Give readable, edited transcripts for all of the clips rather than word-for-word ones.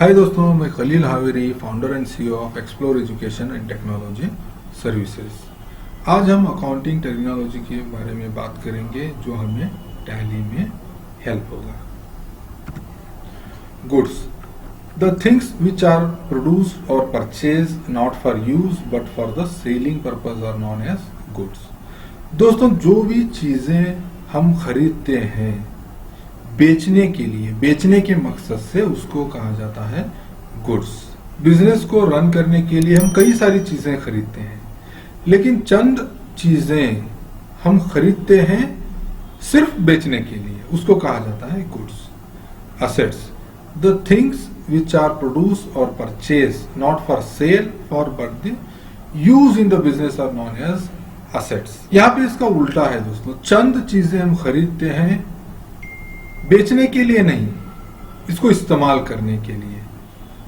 हाय दोस्तों, मैं Khalil Haveri, founder and CEO of explore education and technology services. आज हम अकाउंटिंग टेक्नोलॉजी के बारे में बात करेंगे जो हमें टैली में हेल्प होगा। Goods, the things which are produced और purchase not for use but for the selling purpose are known as goods. दोस्तों, जो भी चीजें हम खरीदते हैं बेचने के लिए, बेचने के मकसद से, उसको कहा जाता है गुड्स। बिजनेस को रन करने के लिए हम कई सारी चीजें खरीदते हैं, लेकिन चंद चीजें हम खरीदते हैं सिर्फ बेचने के लिए, उसको कहा जाता है goods. Assets, the things which are produce और purchase not for sale for but the use in the business are known as assets. यहाँ पे इसका उल्टा है दोस्तों, चंद चीजें हम खरीदते हैं बेचने के लिए नहीं, इसको इस्तेमाल करने के लिए,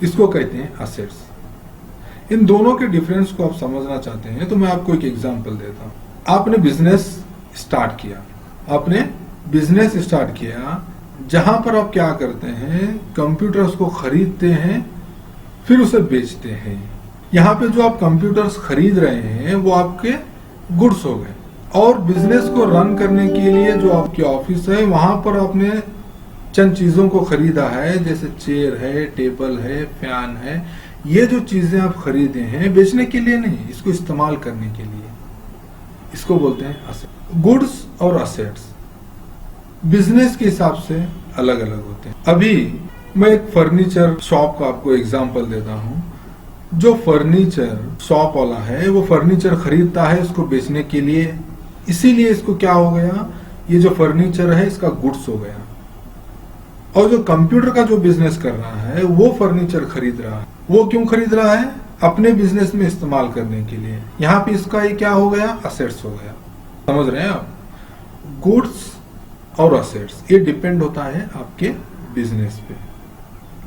इसको कहते हैं असेट्स। इन दोनों के डिफरेंस को आप समझना चाहते हैं तो मैं आपको एक एग्जांपल देता हूं। आपने बिजनेस स्टार्ट किया, जहां पर आप क्या करते हैं, कंप्यूटर्स को खरीदते हैं फिर उसे बेचते हैं। यहां पे जो आप कंप्यूटर्स खरीद रहे हैं वो आपके गुड्स हो गए, और बिजनेस को रन करने के लिए जो आपकी ऑफिस है वहां पर आपने चंद चीजों को खरीदा है, जैसे चेयर है, टेबल है, फैन है। ये जो चीजें आप खरीदे हैं बेचने के लिए नहीं, इसको इस्तेमाल करने के लिए, इसको बोलते हैं असेट। गुड्स और असेट्स बिजनेस के हिसाब से अलग अलग होते हैं। अभी मैं एक फर्नीचर शॉप का आपको एग्जांपल देता हूं। जो फर्नीचर शॉप वाला है वो फर्नीचर खरीदता है उसको बेचने के लिए, इसीलिए इसको क्या हो गया, ये जो फर्नीचर है इसका गुड्स हो गया। और जो कंप्यूटर का जो बिजनेस कर रहा है वो फर्नीचर खरीद रहा है, वो क्यों खरीद रहा है, अपने बिजनेस में इस्तेमाल करने के लिए। यहाँ पे इसका ये क्या हो गया, असेट्स हो गया। समझ रहे हैं आप? गुड्स और असेट्स ये डिपेंड होता है आपके बिजनेस पे।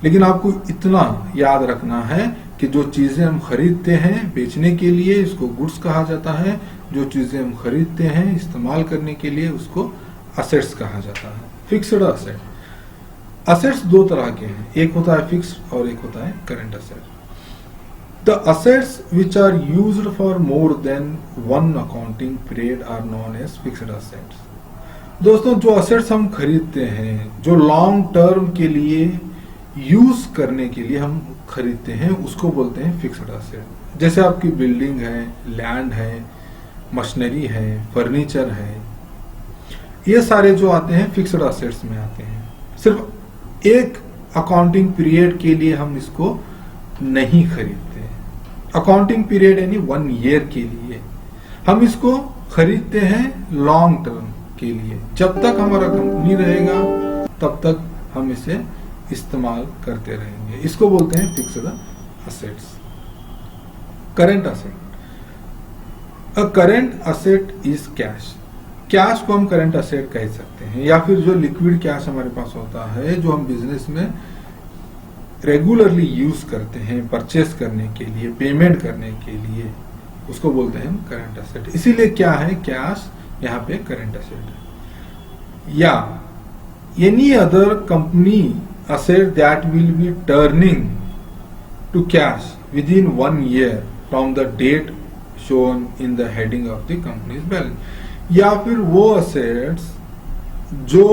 लेकिन आपको इतना याद रखना है कि जो चीजें हम खरीदते हैं बेचने के लिए इसको गुड्स कहा जाता है, जो चीजें हम खरीदते हैं इस्तेमाल करने के लिए उसको असेट्स कहा जाता है। फिक्स्ड असेट, असेट्स दो तरह के हैं, एक होता है फिक्स्ड और एक होता है current asset. The assets which are used for more than one accounting period are known as fixed assets. दोस्तों, जो असेट्स हम खरीदते हैं जो लॉन्ग टर्म के लिए यूज करने के लिए हम खरीदते हैं उसको बोलते हैं फिक्स्ड असेट। जैसे आपकी बिल्डिंग है, लैंड है, मशीनरी है, फर्नीचर है, ये सारे जो आते हैं फिक्स्ड असेट्स में आते हैं। सिर्फ एक अकाउंटिंग पीरियड के लिए हम इसको नहीं खरीदते। अकाउंटिंग पीरियड यानी 1 ईयर के लिए हम इसको खरीदते हैं, लॉन्ग टर्म के लिए। जब तक हमारा कंपनी रहेगा तब तक हम इसे इस्तेमाल करते रहेंगे, इसको बोलते हैं fixed assets. Current asset, a current asset is cash. Cash को हम करंट असेट कह सकते हैं, या फिर जो लिक्विड कैश हमारे पास होता है जो हम बिजनेस में रेगुलरली यूज करते हैं परचेस करने के लिए, पेमेंट करने के लिए, उसको बोलते हैं हम करंट असेट। इसीलिए क्या है, कैश यहाँ पे करंट असेट है। या any other company asset that will be turning to cash within 1 year from the date shown in the heading of the company's balance। या फिर वो assets जो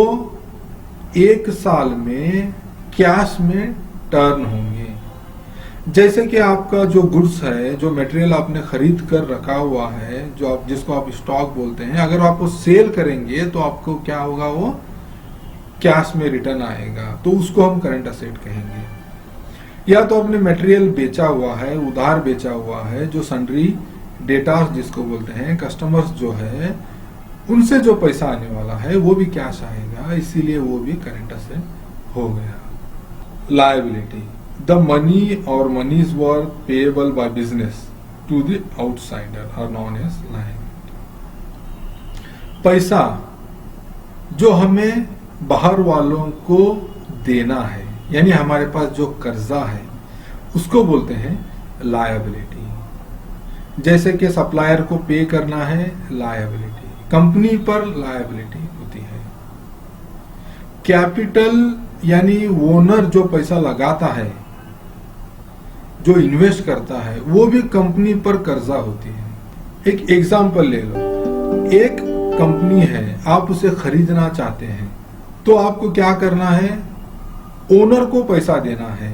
1 साल में कैश में टर्न होंगे। जैसे कि आपका जो गुड्स है, जो मटेरियल आपने खरीद कर रखा हुआ है, जो आप जिसको आप स्टॉक बोलते हैं, अगर आप वो सेल करेंगे तो आपको क्या होगा, वो कैश में रिटर्न आएगा, तो उसको हम करंट असेट कहेंगे। या तो आपने मटेरियल बेचा हुआ है, उधार बेचा हुआ है, जो सन्ड्री डेटास जिसको बोलते हैं, कस्टमर्स जो है उनसे जो पैसा आने वाला है वो भी कैश आएगा, इसीलिए वो भी करंट असेट हो गया। लायबिलिटी, द मनी और moneys worth payable by business to the outsider are known as liability. पैसा जो हमें बाहर वालों को देना है, यानी हमारे पास जो कर्जा है उसको बोलते हैं लायबिलिटी। जैसे कि सप्लायर को पे करना है, लायबिलिटी, कंपनी पर लायबिलिटी होती है। कैपिटल यानी ओनर जो पैसा लगाता है जो इन्वेस्ट करता है वो भी कंपनी पर कर्जा होती है। एक एग्जांपल ले लो, एक कंपनी है, आप उसे खरीदना चाहते हैं तो आपको क्या करना है, ओनर को पैसा देना है।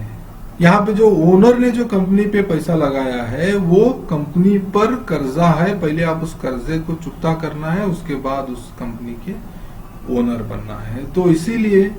यहाँ पे जो ओनर ने जो कंपनी पे पैसा लगाया है वो कंपनी पर कर्जा है, पहले आप उस कर्जे को चुकता करना है, उसके बाद उस कंपनी के ओनर बनना है। तो इसीलिए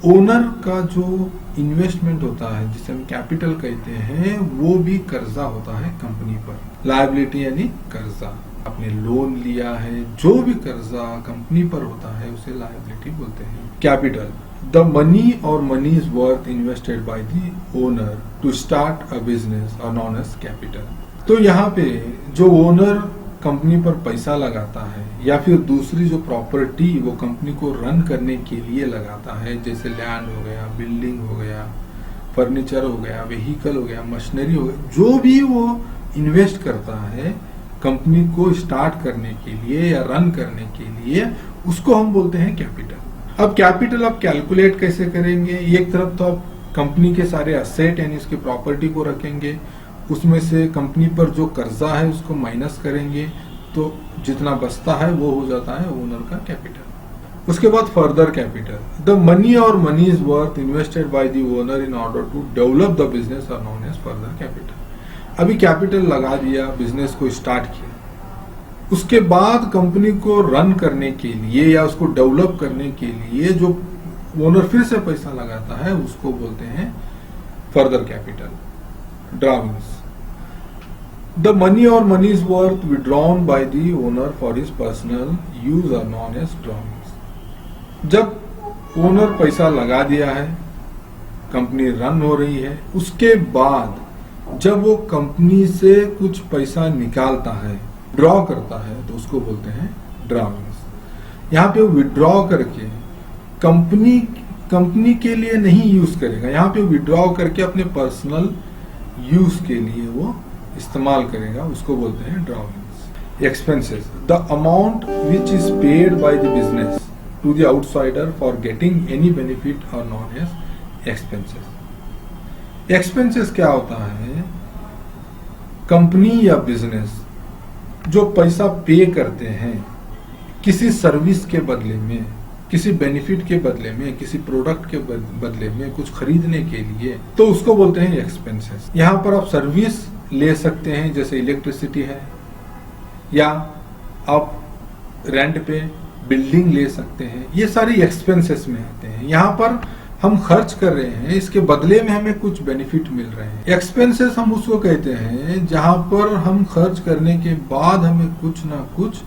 ओनर का जो इन्वेस्टमेंट होता है जिसे हम कैपिटल कहते हैं वो भी कर्जा होता है कंपनी पर। लायबिलिटी यानी कर्जा, आपने लोन लिया है, जो भी कर्जा कंपनी पर होता है उसे लायबिलिटी बोलते हैं। कैपिटल, द मनी और money is worth invested by the owner to start a business और नॉन एज कैपिटल। तो यहाँ पे जो ओनर कंपनी पर पैसा लगाता है या फिर दूसरी जो प्रॉपर्टी वो कंपनी को रन करने के लिए लगाता है, जैसे लैंड हो गया, बिल्डिंग हो गया, फर्नीचर हो गया, व्हीकल हो गया, मशीनरी हो गया, जो भी वो इन्वेस्ट करता है कंपनी को स्टार्ट करने के लिए या रन करने के लिए, उसको हम बोलते हैं कैपिटल। अब कैपिटल आप कैलकुलेट कैसे करेंगे, एक तरफ तो आप कंपनी के सारे असेट यानी उसकी प्रॉपर्टी को रखेंगे, उसमें से कंपनी पर जो कर्जा है उसको माइनस करेंगे, तो जितना बचता है वो हो जाता है ओनर का कैपिटल। उसके बाद फर्दर कैपिटल, द मनी और money is worth invested by the owner in order to develop the business और नॉन एज फर्दर कैपिटल। अभी कैपिटल लगा दिया, बिजनेस को स्टार्ट किया, उसके बाद कंपनी को रन करने के लिए या उसको डेवलप करने के लिए जो ओनर फिर से पैसा लगाता है उसको बोलते हैं further capital. Drawings, the money और money is worth withdrawn by the owner for his personal use are known as drawings. जब ओनर पैसा लगा दिया है, कंपनी रन हो रही है, उसके बाद जब वो कंपनी से कुछ पैसा निकालता है, ड्रॉ करता है, तो उसको बोलते हैं ड्राविंग्स। यहाँ पे वो विड्रॉ करके कंपनी के लिए नहीं यूज करेगा, यहाँ पे विड्रॉ करके अपने पर्सनल यूज के लिए वो इस्तेमाल करेगा, उसको बोलते हैं drawings. Expenses, the amount which is paid by the business to the outsider for getting any benefit are known as expenses. Expenses क्या होता है, कंपनी या बिजनेस जो पैसा पे करते हैं किसी सर्विस के बदले में, किसी बेनिफिट के बदले में, किसी प्रोडक्ट के बदले में कुछ खरीदने के लिए, तो उसको बोलते हैं एक्सपेंसेस। यहाँ पर आप सर्विस ले सकते हैं, जैसे इलेक्ट्रिसिटी है, या आप रेंट पे बिल्डिंग ले सकते हैं, ये सारी एक्सपेंसेस में आते हैं। यहाँ पर हम खर्च कर रहे हैं, इसके बदले में हमें कुछ बेनिफिट मिल रहे हैं। एक्सपेंसेस हम उसको कहते हैं जहां पर हम खर्च करने के बाद हमें कुछ ना कुछ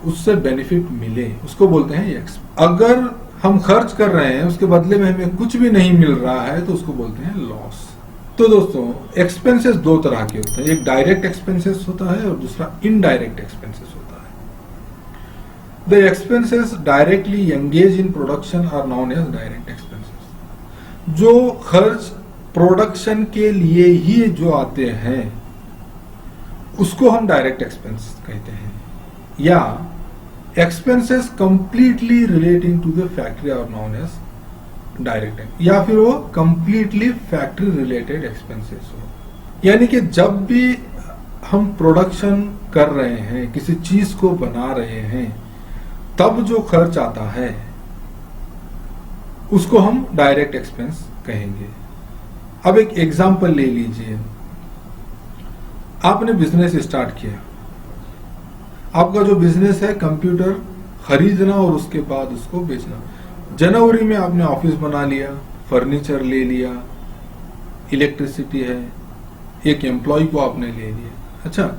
उससे बेनिफिट मिले, उसको बोलते हैं अगर हम खर्च कर रहे हैं उसके बदले में हमें कुछ भी नहीं मिल रहा है तो उसको बोलते हैं लॉस। तो दोस्तों, एक्सपेंसेस दो तरह के होते हैं, एक डायरेक्ट एक्सपेंसेस होता है और दूसरा इनडायरेक्ट एक्सपेंसेस होता है। The expenses directly engage in production are known as direct expenses. जो खर्च प्रोडक्शन के लिए ही जो आते हैं उसको हम डायरेक्ट एक्सपेंस कहते हैं, या expenses completely relating to the factory are known as direct, या फिर वो कंप्लीटली फैक्ट्री रिलेटेड एक्सपेंसेस हो। यानी कि जब भी हम प्रोडक्शन कर रहे हैं, किसी चीज को बना रहे हैं, तब जो खर्च आता है उसको हम डायरेक्ट एक्सपेंस कहेंगे। अब एक एग्जांपल ले लीजिए, आपने बिजनेस स्टार्ट किया, आपका जो बिजनेस है कंप्यूटर खरीदना और उसके बाद उसको बेचना। जनवरी में आपने ऑफिस बना लिया, फर्नीचर ले लिया, इलेक्ट्रिसिटी है, एक एम्प्लॉय को आपने ले लिया। अच्छा,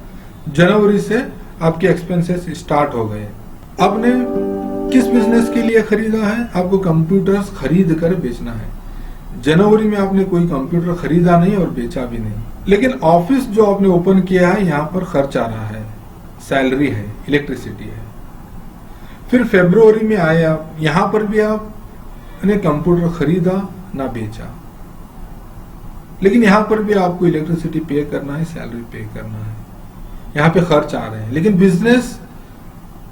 जनवरी से आपके एक्सपेंसेस स्टार्ट हो गए। आपने किस बिजनेस के लिए खरीदा है? आपको कंप्यूटर्स खरीद कर बेचना है। जनवरी में आपने कोई कंप्यूटर खरीदा नहीं और बेचा भी नहीं, लेकिन ऑफिस जो आपने ओपन किया है यहाँ पर खर्च आ रहा है, सैलरी है, इलेक्ट्रिसिटी है। फिर फरवरी में आए आप, यहाँ पर भी आपने कंप्यूटर खरीदा ना बेचा, लेकिन यहाँ पर भी आपको इलेक्ट्रिसिटी पे करना है, सैलरी पे करना है, यहाँ पे खर्च आ रहे हैं। लेकिन बिजनेस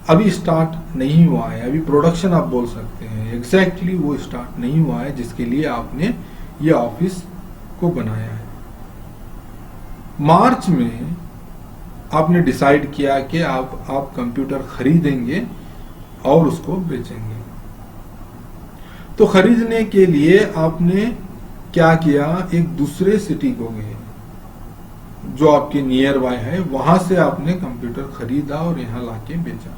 अभी स्टार्ट नहीं हुआ है, अभी प्रोडक्शन आप बोल सकते हैं, एग्जैक्टली वो स्टार्ट नहीं हुआ है जिसके लिए आपने ये ऑफिस को बनाया है। मार्च में आपने डिसाइड किया कि आप कंप्यूटर खरीदेंगे और उसको बेचेंगे। तो खरीदने के लिए आपने क्या किया, एक दूसरे सिटी को गए जो आपके नियर बाय है, वहां से आपने कंप्यूटर खरीदा और यहाँ लाके बेचा।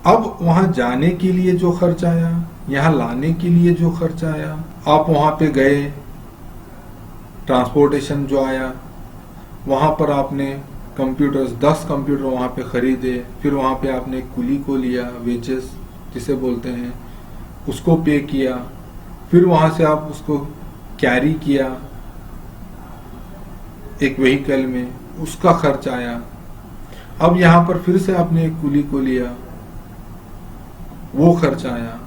अब वहां जाने के लिए जो खर्च आया, यहाँ लाने के लिए जो खर्च आया, आप वहां पे गए, ट्रांसपोर्टेशन जो आया, वहां पर आपने कंप्यूटर्स 10 कंप्यूटर वहां पे खरीदे, फिर वहां पे आपने कुली को लिया, वेजेस जिसे बोलते हैं, उसको पे किया, फिर वहां से आप उसको कैरी किया एक व्हीकल में, उसका खर्च आया। अब यहां पर फिर से आपने एक कुली को लिया, वो खर्च आया।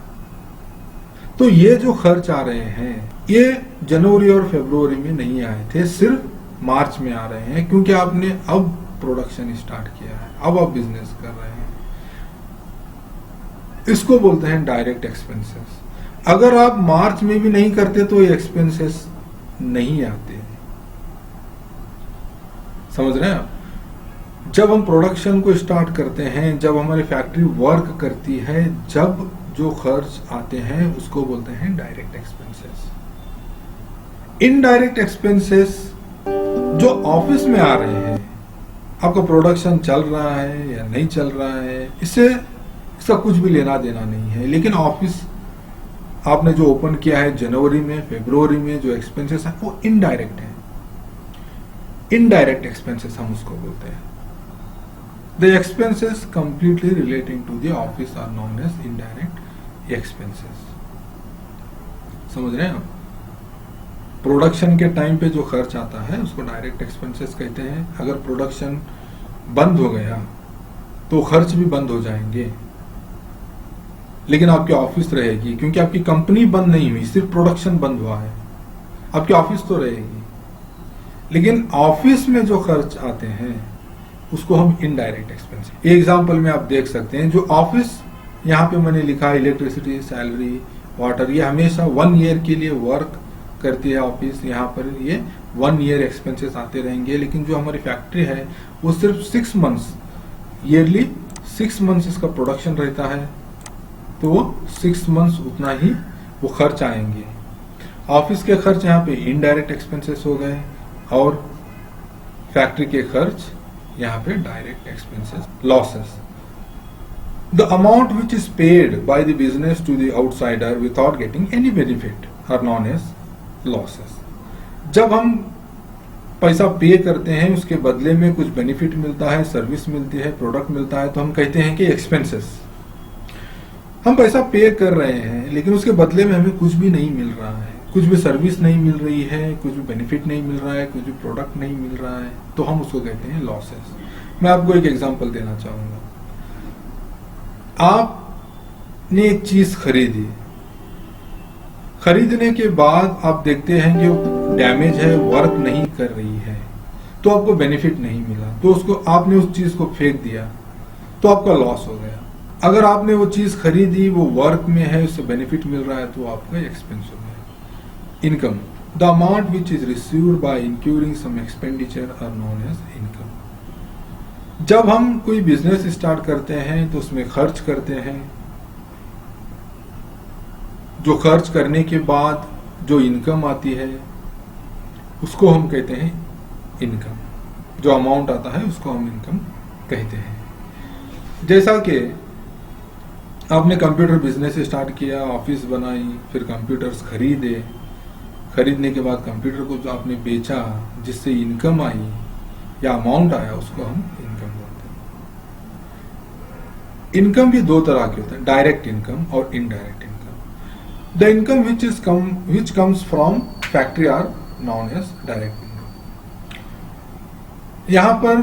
तो ये जो खर्च आ रहे हैं ये जनवरी और फरवरी में नहीं आए थे, सिर्फ मार्च में आ रहे हैं, क्योंकि आपने अब प्रोडक्शन स्टार्ट किया है, अब आप बिजनेस कर रहे हैं। इसको बोलते हैं डायरेक्ट एक्सपेंसेस। अगर आप मार्च में भी नहीं करते तो ये एक्सपेंसेस नहीं आते। समझ रहे हैं आप? जब हम प्रोडक्शन को स्टार्ट करते हैं, जब हमारी फैक्ट्री वर्क करती है, जब जो खर्च आते हैं उसको बोलते हैं डायरेक्ट एक्सपेंसेस। इनडायरेक्ट एक्सपेंसेस जो ऑफिस में आ रहे हैं, आपका प्रोडक्शन चल रहा है या नहीं चल रहा है, इसका कुछ भी लेना देना नहीं है, लेकिन ऑफिस आपने जो ओपन किया है जनवरी में, फरवरी में, जो एक्सपेंसेस है वो इनडायरेक्ट है। इनडायरेक्ट एक्सपेंसेस हम उसको बोलते हैं। The expenses completely relating to the office are known as indirect expenses. समझ रहे हैं आप? प्रोडक्शन के टाइम पे जो खर्च आता है उसको डायरेक्ट एक्सपेंसेस कहते हैं। अगर प्रोडक्शन बंद हो गया तो खर्च भी बंद हो जाएंगे, लेकिन आपकी ऑफिस रहेगी, क्योंकि आपकी कंपनी बंद नहीं हुई, सिर्फ प्रोडक्शन बंद हुआ है। आपकी ऑफिस तो रहेगी, लेकिन ऑफिस में जो खर्च आते हैं उसको हम इनडायरेक्ट एक्सपेंस। एग्जांपल में आप देख सकते हैं, जो ऑफिस यहाँ पे मैंने लिखा है, इलेक्ट्रिसिटी, सैलरी, वाटर, ये हमेशा 1 ईयर के लिए वर्क करती है ऑफिस। यहाँ पर ये 1 ईयर एक्सपेंसेस आते रहेंगे, लेकिन जो हमारी फैक्ट्री है वो सिर्फ 6 मंथ्स, ईयरली 6 मंथ्स इसका प्रोडक्शन रहता है, तो वो 6 मंथ्स उतना ही वो खर्च आएंगे। ऑफिस के खर्च यहाँ पे इनडायरेक्ट एक्सपेंसेस हो गए, और फैक्ट्री के खर्च यहाँ पे direct expenses, losses. The amount which is paid by the business to the outsider without getting any benefit are known as losses. जब हम पैसा पे करते हैं, उसके बदले में कुछ बेनिफिट मिलता है, सर्विस मिलती है, प्रोडक्ट मिलता है, तो हम कहते हैं कि एक्सपेंसेस। हम पैसा पे कर रहे हैं, लेकिन उसके बदले में हमें कुछ भी नहीं मिल रहा है, कुछ भी सर्विस नहीं मिल रही है, कुछ भी बेनिफिट नहीं मिल रहा है, कुछ भी प्रोडक्ट नहीं मिल रहा है, तो हम उसको कहते हैं लॉसेस। मैं आपको एक एग्जांपल देना चाहूंगा। आपने एक चीज खरीदी, खरीदने के बाद आप देखते हैं कि वो डैमेज है, वर्क नहीं कर रही है, तो आपको बेनिफिट नहीं मिला, तो उसको आपने उस चीज को फेंक दिया, तो आपका लॉस हो गया। अगर आपने वो चीज खरीदी, वो वर्क में है, उससे बेनिफिट मिल रहा है, तो आपका एक्सपेंस हो गया। Income, the amount which is received by incurring some expenditure are known as income. जब हम कोई बिजनेस स्टार्ट करते हैं तो उसमें खर्च करते हैं, जो खर्च करने के बाद जो इनकम आती है उसको हम कहते हैं इनकम। जो अमाउंट आता है उसको हम इनकम कहते हैं। जैसा कि आपने कंप्यूटर बिजनेस स्टार्ट किया, ऑफिस बनाई, फिर कंप्यूटर्स खरीदे, खरीदने के बाद कंप्यूटर को जो आपने बेचा, जिससे इनकम आई या अमाउंट आया, उसको हम इनकम बोलते हैं। इनकम भी 2 तरह के होते हैं, डायरेक्ट इनकम और indirect income. The income which comes from factory are known as direct income. यहाँ पर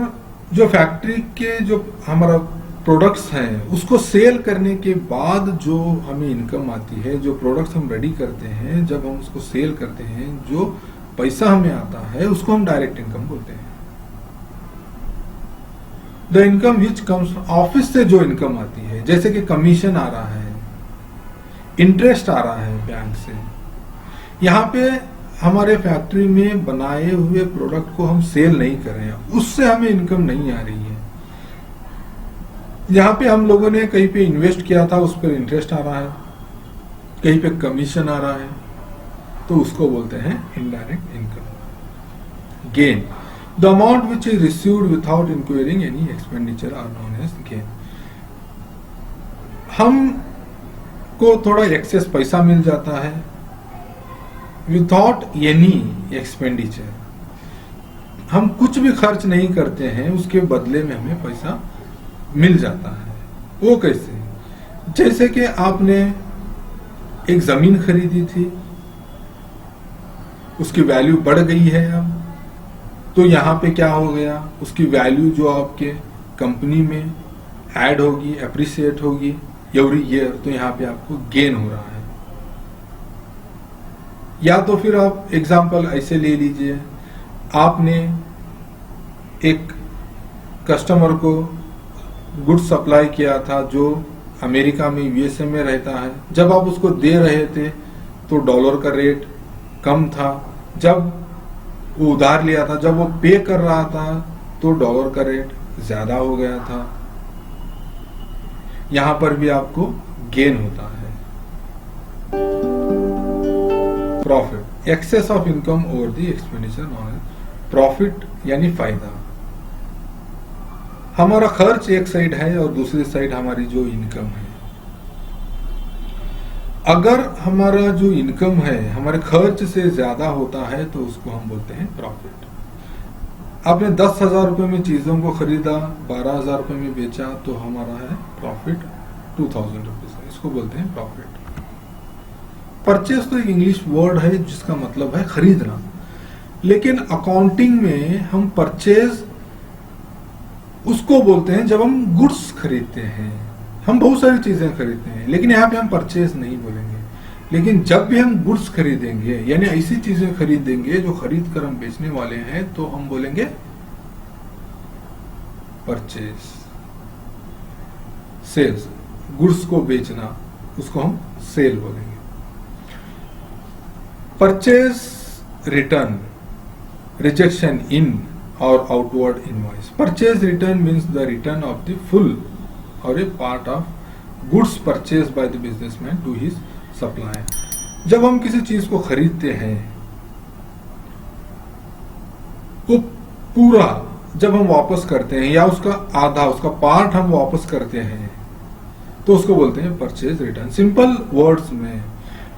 जो फैक्ट्री के जो हमारा प्रोडक्ट्स हैं उसको सेल करने के बाद जो हमें इनकम आती है, जो प्रोडक्ट्स हम रेडी करते हैं, जब हम उसको सेल करते हैं, जो पैसा हमें आता है, उसको हम डायरेक्ट इनकम बोलते हैं। The income which comes, office से जो इनकम आती है, जैसे कि कमीशन आ रहा है, इंटरेस्ट आ रहा है बैंक से, यहाँ पे हमारे फैक्ट्री में बनाए हुए प्रोडक्ट को हम सेल नहीं कर रहे हैं, उससे हमें इनकम नहीं आ रही है। यहाँ पे हम लोगों ने कहीं पे इन्वेस्ट किया था, उस पर इंटरेस्ट आ रहा है, कहीं पे कमीशन आ रहा है, तो उसको बोलते हैं indirect income. Gain, the amount which is received without inquiring any expenditure are known as gain. हम को थोड़ा एक्सेस पैसा मिल जाता है विदाउट एनी एक्सपेंडिचर, हम कुछ भी खर्च नहीं करते हैं, उसके बदले में हमें पैसा मिल जाता है। वो कैसे? जैसे कि आपने एक जमीन खरीदी थी, उसकी वैल्यू बढ़ गई है अब, तो यहां पे क्या हो गया, उसकी वैल्यू जो आपके कंपनी में ऐड होगी, एप्रिसिएट होगी एवरी ईयर, तो यहां पे आपको गेन हो रहा है। या तो फिर आप एग्जांपल ऐसे ले लीजिए, आपने एक कस्टमर को गुड्स सप्लाई किया था जो अमेरिका में, यूएसए में रहता है। जब आप उसको दे रहे थे तो डॉलर का रेट कम था, जब वो उधार लिया था, जब वो पे कर रहा था तो डॉलर का रेट ज्यादा हो गया था। यहां पर भी आपको गेन होता है। Profit, excess of income over the expenditure. Profit यानी फायदा। हमारा खर्च एक साइड है और दूसरी साइड हमारी जो इनकम है। अगर हमारा जो इनकम है हमारे खर्च से ज्यादा होता है तो उसको हम बोलते हैं प्रॉफिट। आपने 10,000 रुपए में चीजों को खरीदा, 12,000 रुपए में बेचा, तो हमारा है प्रॉफिट 2,000 रुपीज, इसको बोलते हैं प्रॉफिट। परचेज तो एक इंग्लिश वर्ड है जिसका मतलब है खरीदना, लेकिन अकाउंटिंग में हम परचेज उसको बोलते हैं जब हम गुड्स खरीदते हैं। हम बहुत सारी चीजें खरीदते हैं, लेकिन यहाँ पे हम परचेज नहीं बोलेंगे। लेकिन जब भी हम गुड्स खरीदेंगे, यानी ऐसी चीजें खरीदेंगे जो खरीद कर हम बेचने वाले हैं, तो हम बोलेंगे परचेज। सेल्स, गुड्स को बेचना, उसको हम सेल बोलेंगे। Purchase return, rejection in or outward invoice. Purchase return means the return of the full or a part of goods purchased by the businessman to his supplier. जब हम किसी चीज को खरीदते हैं, वो पूरा जब हम वापस करते हैं या उसका आधा, उसका पार्ट हम वापस करते हैं, तो उसको बोलते हैं परचेज रिटर्न। सिंपल वर्ड्स में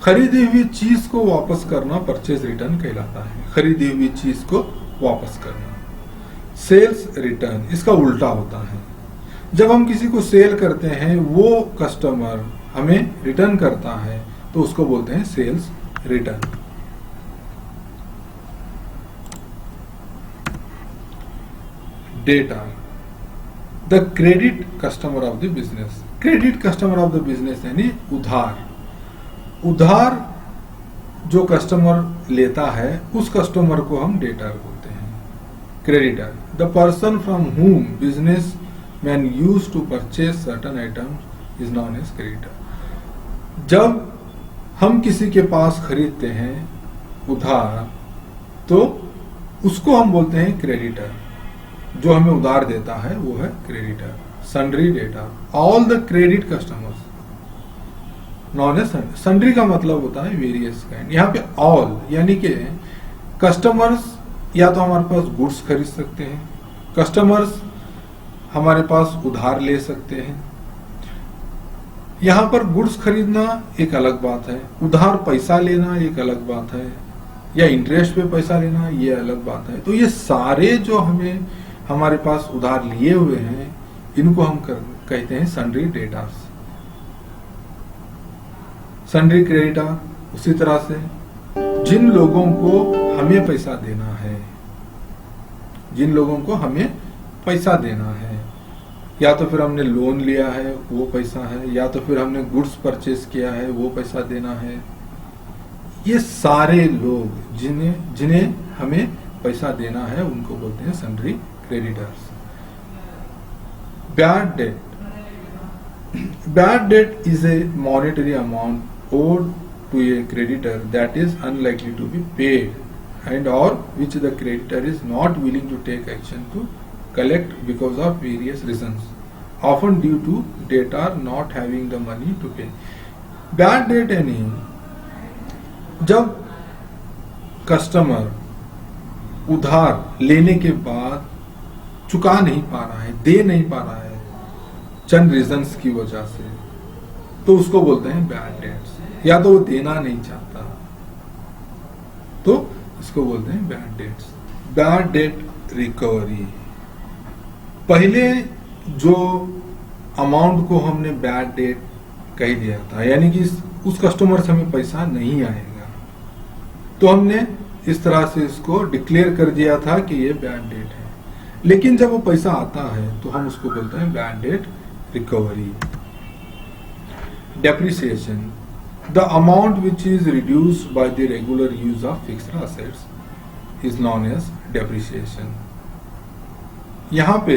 खरीदी हुई चीज को वापस करना परचेज रिटर्न कहलाता है। खरीदी हुई चीज को वापस करना। सेल्स रिटर्न इसका उल्टा होता है। जब हम किसी को सेल करते हैं, वो कस्टमर हमें रिटर्न करता है, तो उसको बोलते हैं sales return. Debtor, the credit customer of the business. Credit customer of the business यानी उधार। उधार जो कस्टमर लेता है, उस कस्टमर को हम डेटर बोलते हैं। Creditor, the person from whom businessman used to purchase certain items is known as creditor। जब हम किसी के पास खरीदते हैं उधार, तो उसको हम बोलते हैं क्रेडिटर। जो हमें उधार देता है वो है creditor. Sundry debtor, all the credit customers known as sundry. Sundry का मतलब होता है वेरियस काइंड। यहाँ पे ऑल यानी कि कस्टमर्स या तो हमारे पास गुड्स खरीद सकते हैं, कस्टमर्स हमारे पास उधार ले सकते हैं। यहां पर गुड्स खरीदना एक अलग बात है, उधार पैसा लेना एक अलग बात है, या इंटरेस्ट पे पैसा लेना ये अलग बात है। तो ये सारे जो हमें हमारे पास उधार लिए हुए हैं, इनको हम कहते हैं सन्ड्री डेटास। सन्ड्री क्रेडिटर उसी तरह से जिन लोगों को हमें पैसा देना है, जिन लोगों को हमें पैसा देना है, या तो फिर हमने लोन लिया है वो पैसा है, या तो फिर हमने गुड्स परचेज किया है वो पैसा देना है। ये सारे लोग जिन्हें हमें पैसा देना है उनको बोलते हैं sundry creditors. Bad debt, bad debt is a monetary amount owed to a creditor that is unlikely to be paid and or which the creditor is not willing to take action to collect because of various reasons, often due to debtor not having the money to pay. Bad debt यानी जब customer उधार लेने के बाद चुका नहीं पा रहा है, दे नहीं पा रहा है चंद रीजंस की वजह से, तो उसको बोलते हैं बैड डेट्स। या तो वो देना नहीं चाहता तो इसको बोलते हैं bad debts. Bad debt recovery, पहले जो अमाउंट को हमने बैड डेट कह दिया था, यानी कि उस कस्टमर से हमें पैसा नहीं आएगा, तो हमने इस तरह से इसको डिक्लेयर कर दिया था कि ये बैड डेट है। लेकिन जब वो पैसा आता है तो हम उसको बोलते हैं bad debt recovery. Depreciation, the amount which is reduced by the regular use of fixed assets is known as depreciation. यहाँ पे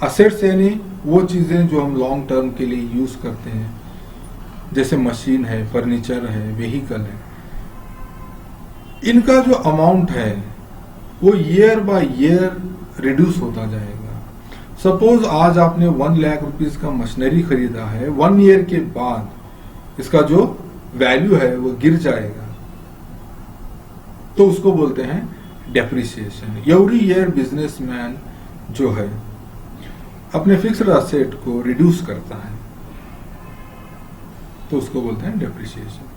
असेट्स यानी वो चीजें जो हम लॉन्ग टर्म के लिए यूज करते हैं, जैसे मशीन है, फर्नीचर है, व्हीकल है, इनका जो अमाउंट है वो ईयर बाय ईयर रिड्यूस होता जाएगा। सपोज आज आपने 1 लाख रुपीस का मशीनरी खरीदा है, 1 ईयर के बाद इसका जो वैल्यू है वो गिर जाएगा, तो उसको बोलते हैं डेप्रिसिएशन। एवरी ईयर बिजनेसमैन जो है अपने फिक्स्ड असेट को रिड्यूस करता है, तो उसको बोलते हैं depreciation.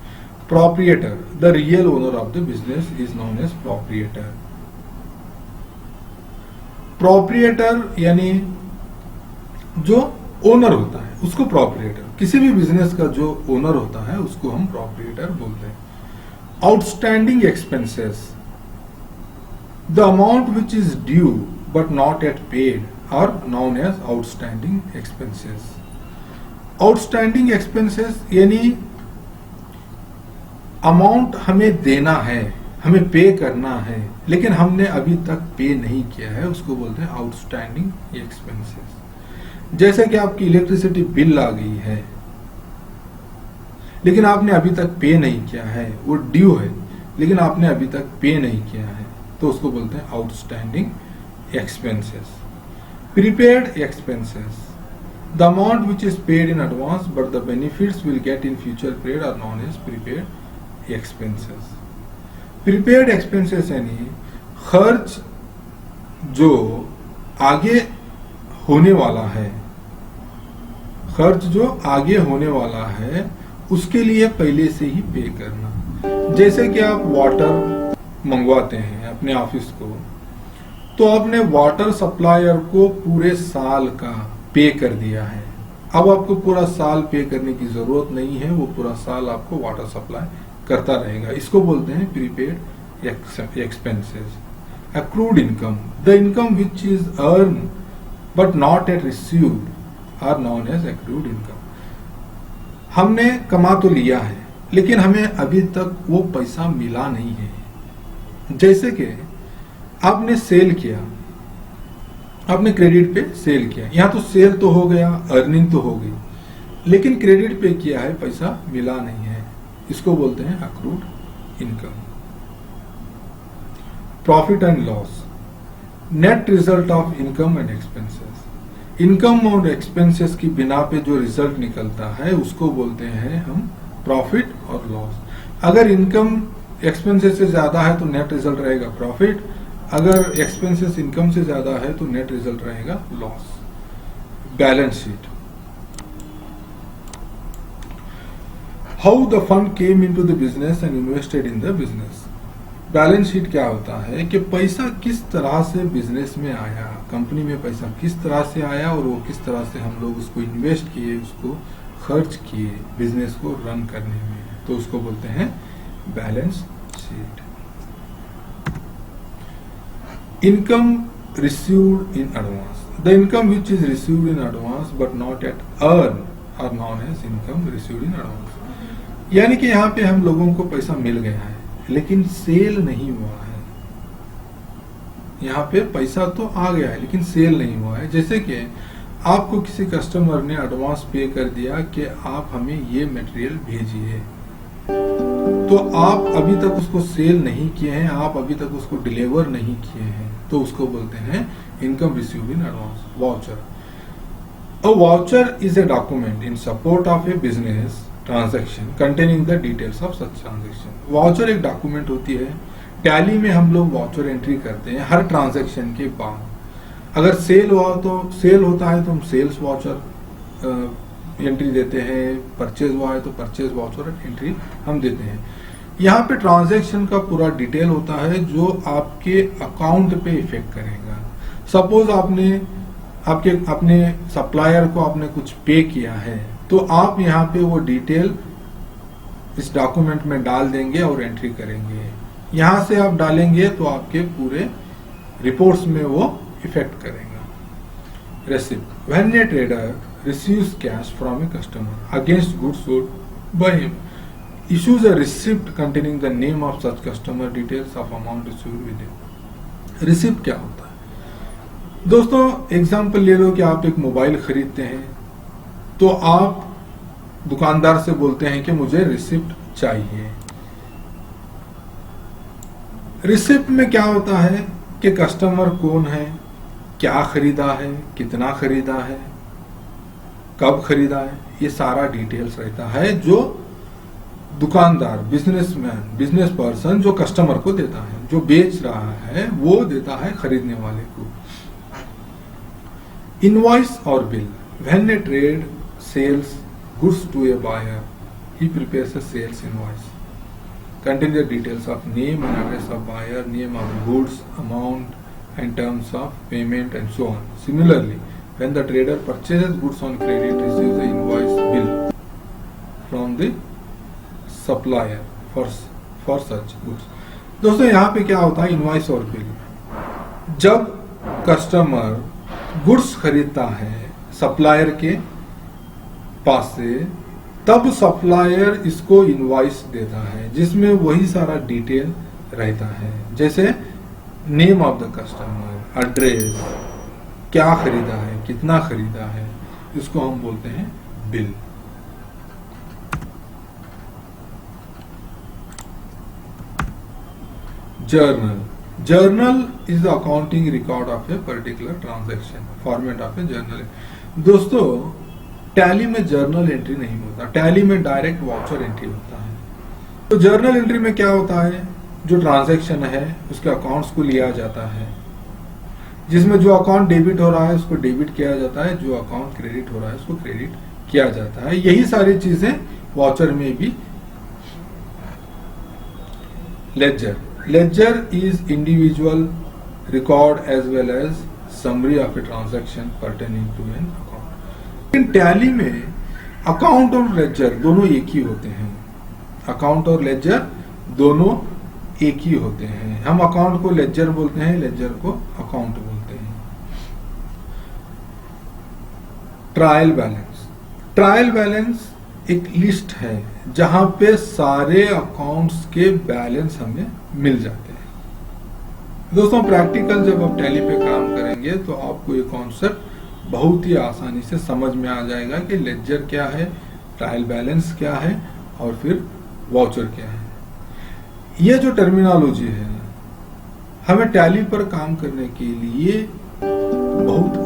Proprietor, the real owner of the business is known as proprietor. Proprietor यानी जो ओनर होता है उसको प्रोप्रिएटर, किसी भी बिजनेस का जो ओनर होता है उसको हम प्रोप्रिएटर बोलते हैं। Outstanding expenses, the amount which is due but not at paid are known as outstanding expenses. Outstanding expenses यानी अमाउंट हमें देना है, हमें पे करना है, लेकिन हमने अभी तक पे नहीं किया है, उसको बोलते हैं आउटस्टैंडिंग एक्सपेंसेस। जैसे कि आपकी इलेक्ट्रिसिटी बिल आ गई है लेकिन आपने अभी तक पे नहीं किया है, वो ड्यू है लेकिन आपने अभी तक पे नहीं किया है, तो उसको बोलते हैं outstanding expenses. Prepaid expenses, the amount which is paid in advance but the benefits will get in future period are known as prepaid expenses. Prepaid expenses यानी खर्च जो आगे होने वाला है, खर्च जो आगे होने वाला है उसके लिए पहले से ही पे करना। जैसे कि आप वाटर मंगवाते हैं अपने ऑफिस को, तो आपने वाटर सप्लायर को पूरे साल का पे कर दिया है, अब आपको पूरा साल पे करने की जरूरत नहीं है, वो पूरा साल आपको वाटर सप्लाई करता रहेगा, इसको बोलते हैं prepaid expenses. accrued income, the income which is earned but not yet received are known as accrued income। हमने कमा तो लिया है लेकिन हमें अभी तक वो पैसा मिला नहीं है। जैसे कि आपने सेल किया, आपने क्रेडिट पे सेल किया, यहाँ तो सेल तो हो गया, अर्निंग तो हो गई, लेकिन क्रेडिट पे किया है, पैसा मिला नहीं है, इसको बोलते हैं accrued income। Profit and loss, net result of income and expenses. Income और एक्सपेंसेस की बिना पे जो रिजल्ट निकलता है उसको बोलते हैं हम प्रॉफिट और लॉस। अगर इनकम एक्सपेंसेस से ज्यादा है तो नेट रिजल्ट रहेगा प्रॉफिट, अगर एक्सपेंसेस इनकम से ज्यादा है तो नेट रिजल्ट रहेगा loss. Balance sheet, how the fund came into the business and invested in the business. Balance sheet क्या होता है कि पैसा किस तरह से बिजनेस में आया, कंपनी में पैसा किस तरह से आया और वो किस तरह से हम लोग उसको इन्वेस्ट किए, उसको खर्च किए बिजनेस को रन करने में, तो उसको बोलते हैं balance sheet. Income received in advance, the income which is received in advance but not at earn are known as income received in advance. यानी कि यहाँ पे हम लोगों को पैसा मिल गया है लेकिन सेल नहीं हुआ है, यहाँ पे पैसा तो आ गया है लेकिन सेल नहीं हुआ है। जैसे कि आपको किसी कस्टमर ने एडवांस पे कर दिया कि आप हमें ये मटेरियल भेजिए, तो आप अभी तक उसको सेल नहीं किए हैं, आप अभी तक उसको डिलीवर नहीं किए हैं, तो उसको बोलते हैं income received in advance, voucher. A voucher is a document in support of A business transaction containing the details of such transaction. Voucher एक डॉक्यूमेंट होती है, टैली में हम लोग वाउचर एंट्री करते हैं हर ट्रांजैक्शन के बाद। अगर सेल हुआ तो सेल होता है तो हम सेल्स वाउचर एंट्री देते हैं, परचेज हुआ है तो परचेज वाउचर एंट्री हम देते हैं। यहाँ पे ट्रांजैक्शन का पूरा डिटेल होता है जो आपके अकाउंट पे इफेक्ट करेगा। सपोज आपने अपने सप्लायर को आपने कुछ पे किया है, तो आप यहाँ पे वो डिटेल इस डॉक्यूमेंट में डाल देंगे और एंट्री करेंगे। यहाँ से आप डालेंगे तो आपके पूरे रिपोर्ट्स में वो इफेक्ट करेगा। Receipt, when A trader receives cash from a customer against goods sold by him, issues a receipt containing the name of such customer, details of amount received with it। Receipt क्या होता है दोस्तों? Example ले लो कि आप एक mobile खरीदते हैं, तो आप दुकानदार से बोलते हैं कि मुझे रिसिप्ट चाहिए। रिसिप्ट में क्या होता है कि कस्टमर कौन है, क्या खरीदा है, कितना खरीदा है, कब खरीदा है, ये सारा डिटेल्स रहता है जो दुकानदार, बिजनेसमैन, बिजनेस पर्सन जो कस्टमर को देता है, जो बेच रहा है वो देता है खरीदने वाले को। इनवॉइस और bill, when a trade sales goods to a buyer, he prepares a sales invoice containing the details of name and address of buyer, name of goods, amount and terms of payment and so on. Similarly, when the trader purchases goods on credit, receives the invoice bill from the supplier for such goods। दोस्तों यहाँ पे क्या होता है, invoice और bill. जब customer goods खरीदता है सप्लायर के पास से, तब सप्लायर इसको इनवॉइस देता है जिसमें वही सारा डिटेल रहता है, जैसे name of the customer, address, क्या खरीदा है, कितना खरीदा है, इसको हम बोलते हैं bill. Journal, journal is the accounting record of a particular transaction, format of A journal. दोस्तों टैली में जर्नल एंट्री नहीं होता, टैली में डायरेक्ट वाउचर एंट्री होता है। तो जर्नल एंट्री में क्या होता है, जो ट्रांजैक्शन है उसके अकाउंट्स को लिया जाता है, जिसमें जो अकाउंट डेबिट हो रहा है उसको डेबिट किया जाता है, जो अकाउंट क्रेडिट हो रहा है उसको क्रेडिट किया जाता है। यही सारी चीजें वाउचर में भी। Ledger, ledger is individual record as well as summary of a transaction pertaining to an account. Tally में अकाउंट और लेजर दोनों एक ही होते हैं, अकाउंट और लेजर दोनों एक ही होते हैं। हम अकाउंट को लेजर बोलते हैं, लेजर को अकाउंट बोलते हैं। ट्रायल बैलेंस, ट्रायल बैलेंस एक लिस्ट है जहां पे सारे अकाउंट्स के बैलेंस हमें मिल जाते हैं। दोस्तों प्रैक्टिकल जब आप टैली पे काम करेंगे तो आपको ये कॉन्सेप्ट बहुत ही आसानी से समझ में आ जाएगा कि लेजर क्या है, ट्रायल बैलेंस क्या है और फिर वाउचर क्या है। ये जो टर्मिनोलॉजी है हमें टैली पर काम करने के लिए बहुत